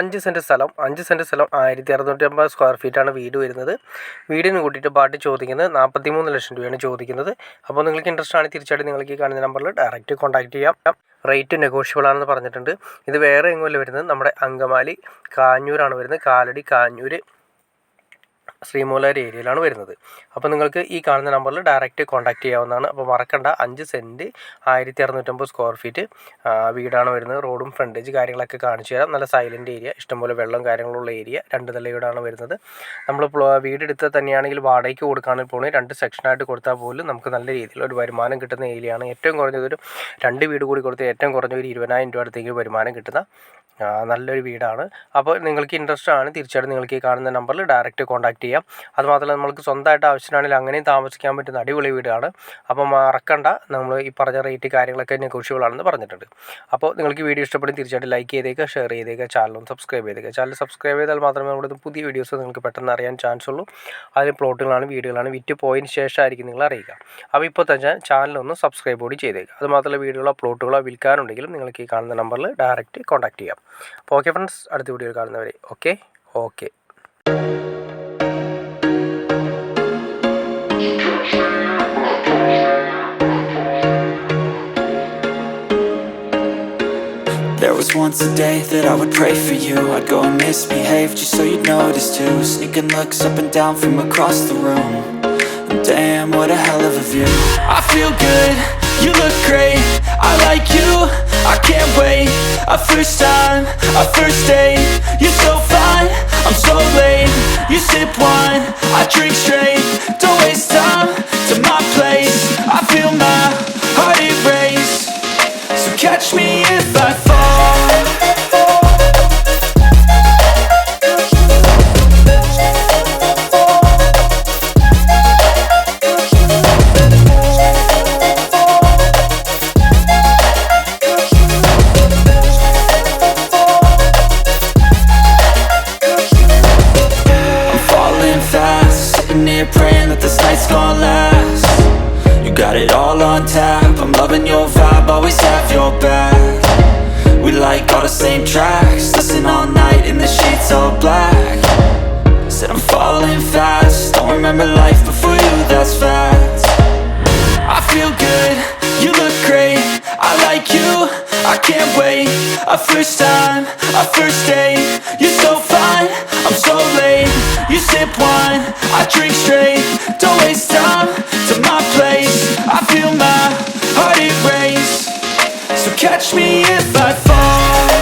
5 cent സ്ഥലം 1650 square ഫീറ്റാണ് വീട് വരുന്നത്. വീടിന് കൂട്ടിയിട്ട് പാർട്ടി ചോദിക്കുന്നത് 43 ലക്ഷം രൂപയാണ് ചോദിക്കുന്നത്. അപ്പോൾ നിങ്ങൾക്ക് ഇൻട്രസ്റ്റ് ആണ് തീർച്ചയായിട്ടും നിങ്ങൾക്ക് ഈ കാണുന്ന നമ്പറിൽ ഡയറക്റ്റ് കോൺടാക്ട് ചെയ്യാം. റേറ്റ് നെഗോഷ്യബിൾ ആണെന്ന് പറഞ്ഞിട്ടുണ്ട്. ഇത് വേറെ എങ്ങുമല്ല വരുന്നത്, നമ്മുടെ അങ്കമാലി കാഞ്ഞൂരാണ് വരുന്നത്. കാലടി കാഞ്ഞൂർ ശ്രീമൂലർ ഏരിയയിലാണ് വരുന്നത്. അപ്പോൾ നിങ്ങൾക്ക് ഈ കാണുന്ന നമ്പറിൽ ഡയറക്റ്റ് കോൺടാക്ട് ചെയ്യാവുന്നതാണ്. അപ്പോൾ മറക്കണ്ട, 5 സെൻറ്റ് 1650 സ്ക്വയർ ഫീറ്റ് വീടാണ് വരുന്നത്. റോഡും ഫ്രണ്ടേജ് കാര്യങ്ങളൊക്കെ കാണിച്ചു തരാം. നല്ല സൈലൻറ്റ് ഏരിയ, ഇഷ്ടംപോലെ വെള്ളം കാര്യങ്ങളുള്ള ഏരിയ, 2 നില വീടാണ് വരുന്നത്. നമ്മൾ വീടെടുത്താൽ തന്നെയാണെങ്കിൽ വാടകയ്ക്ക് കൊടുക്കാണെങ്കിൽ പോകണമെങ്കിൽ 2 സെക്ഷനായിട്ട് കൊടുത്താൽ പോലും നമുക്ക് നല്ല രീതിയിൽ ഒരു വരുമാനം കിട്ടുന്ന ഏരിയയാണ്. ഏറ്റവും കുറഞ്ഞതൊരു 2 വീട് കൂടി കൊടുത്ത് ഏറ്റവും കുറഞ്ഞ ഒരു 20,000 രൂപ അടുത്തേക്ക് വരുമാനം കിട്ടുന്ന നല്ലൊരു വീടാണ്. അപ്പോൾ നിങ്ങൾക്ക് ഇൻട്രസ്റ്റ് ആണ് തീർച്ചയായിട്ടും നിങ്ങൾക്ക് ഈ കാണുന്ന നമ്പറിൽ ഡയറക്റ്റ് കോൺടാക്ട് ചെയ്യാം. അതുമാത്രമല്ല നമ്മൾക്ക് സ്വന്തമായിട്ട് ആവശ്യമാണെങ്കിൽ അങ്ങനെയും താമസിക്കാൻ പറ്റുന്ന അടിപൊളി വീടാണ്. അപ്പോൾ മറക്കണ്ട, നമ്മൾ ഈ പറഞ്ഞ റേറ്റ് കാര്യങ്ങളൊക്കെ നെഗോഷ്യബിൾ ആണെന്ന് പറഞ്ഞിട്ടുണ്ട്. അപ്പോൾ നിങ്ങൾക്ക് വീഡിയോ ഇഷ്ടപ്പെടും തീർച്ചയായിട്ടും ലൈക്ക് ചെയ്തേക്കുക, ഷെയർ ചെയ്തേക്കുക, ചാനലും സബ്സ്ക്രൈബ് ചെയ്തേക്കുക. ചാനൽ സബ്സ്ക്രൈബ് ചെയ്താൽ മാത്രമേ നമ്മുടെ പുതിയ വീഡിയോസ് നിങ്ങൾക്ക് പെട്ടെന്ന് അറിയാൻ ചാൻസ് ഉള്ളൂ. അതിൽ പ്ലോട്ടുകളാണ് വീഡിയോകളാണ് വിറ്റ് പോയതിന് ശേഷമായിരിക്കും നിങ്ങൾ അറിയുക. അപ്പോൾ ഇപ്പോൾ തന്നെ ചാനലൊന്ന് സബ്സ്ക്രൈബ് കൂടി ചെയ്തേക്കുക. അതുമാത്രമല്ല വീഡിയോകളോ പ്ലോട്ടുകളോ വിൽക്കാനുണ്ടെങ്കിലും നിങ്ങൾക്ക് ഈ കാണുന്ന നമ്പറിൽ ഡയറക്റ്റ് കോൺടാക്ട് ചെയ്യാം. അപ്പോൾ ഓക്കെ ഫ്രണ്ട്സ്, അടുത്ത വീഡിയോയിൽ കാണുന്നവരെ okay. There was once a day that I would pray for you. I'd go and misbehave just so you'd notice too. Sneaking looks up and down from across the room. And damn, what a hell of a view. I feel good, you look great, I like you, I can't wait. A first time, a first date. You're so fine, I'm so late. You sip wine, I drink straight. Don't waste time to my place. I feel my heart erase. So catch me if I fall. Praying that this night's gonna last. You got it all on tap, I'm loving your vibe, always have your back. We like all the same tracks, listen all night in the sheets all black. Said I'm falling fast, don't remember life before you, that's fact. I feel good, you look great, I like you, I can't wait. A first time, a first date. You're so fine, I'm so late. You sip wine, I drink straight. Don't waste time to my place. I feel my heart erase. So catch me if I fall.